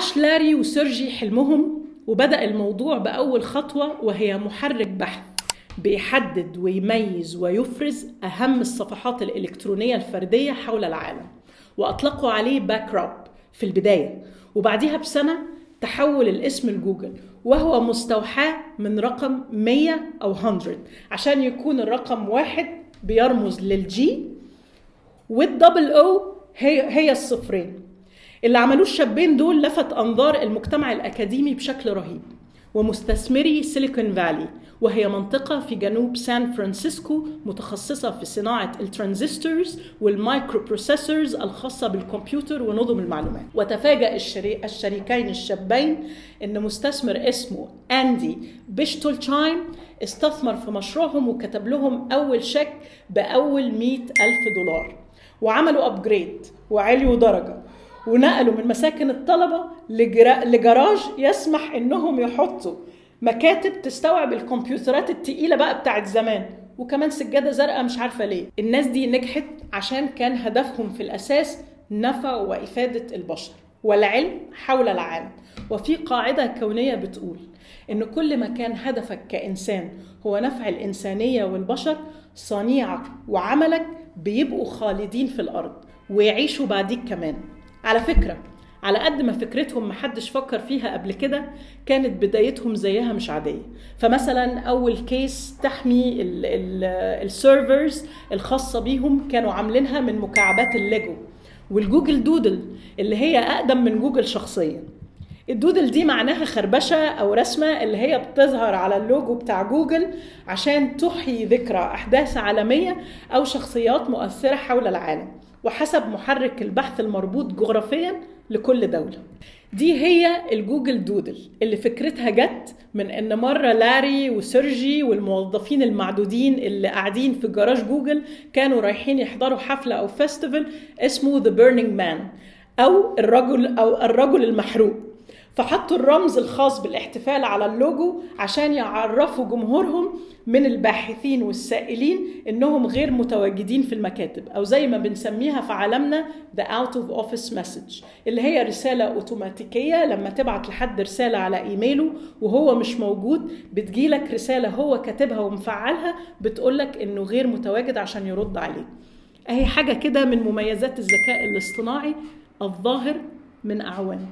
عاش لاري وسيرجي حلمهم، وبدأ الموضوع بأول خطوة وهي محرك بحث بيحدد ويميز ويفرز أهم الصفحات الإلكترونية الفردية حول العالم، وأطلقوا عليه باكراب في البداية، وبعدها بسنة تحول الاسم لجوجل، وهو مستوحى من رقم 100 أو 100 عشان يكون الرقم 1 بيرمز للجي، والدبل او هي الصفرين. اللي عملوه الشابين دول لفت أنظار المجتمع الأكاديمي بشكل رهيب، ومستثمري سيليكون فالي، وهي منطقة في جنوب سان فرانسيسكو متخصصة في صناعة الترانزستورز والمايكرو بروسيسورز الخاصة بالكمبيوتر ونظم المعلومات. وتفاجأ الشريكين الشابين إن مستثمر اسمه أندي بيشتولشايم استثمر في مشروعهم وكتب لهم أول شيك بأول $100,000، وعملوا أبجريد وعليوا درجة ونقلوا من مساكن الطلبة لجراج يسمح إنهم يحطوا مكاتب تستوعب الكمبيوترات التقيلة بقى بتاعت زمان، وكمان سجادة زرقاء مش عارفة ليه. الناس دي نجحت عشان كان هدفهم في الأساس نفع وإفادة البشر والعلم حول العالم. وفي قاعدة كونية بتقول إن كل ما كان هدفك كإنسان هو نفع الإنسانية والبشر، صنيعك وعملك بيبقوا خالدين في الأرض ويعيشوا بعديك كمان. على فكرة، على قد ما فكرتهم محدش فكر فيها قبل كده، كانت بدايتهم زيها مش عادية. فمثلا أول كيس تحمي السيرفرز الخاصة بيهم كانوا عاملينها من مكعبات الليجو، والجوجل دودل اللي هي أقدم من جوجل شخصيا. الدودل دي معناها خربشة أو رسمة اللي هي بتظهر على اللوجو بتاع جوجل عشان تحيي ذكرى أحداث عالمية أو شخصيات مؤثرة حول العالم، وحسب محرك البحث المربوط جغرافيا لكل دولة. دي هي الجوجل دودل اللي فكرتها جت من ان مرة لاري وسيرجي والموظفين المعدودين اللي قاعدين في جراج جوجل كانوا رايحين يحضروا حفلة او فيستيفال اسمه The Burning Man او الرجل المحروق، فحطوا الرمز الخاص بالاحتفال على اللوجو عشان يعرفوا جمهورهم من الباحثين والسائلين إنهم غير متواجدين في المكاتب، أو زي ما بنسميها في عالمنا The Out of Office Message، اللي هي رسالة أوتوماتيكية لما تبعت لحد رسالة على إيميله وهو مش موجود بتجيلك رسالة هو كاتبها ومفعلها بتقولك إنه غير متواجد عشان يرد عليه. أهي حاجة كده من مميزات الذكاء الاصطناعي الظاهر من أعوام.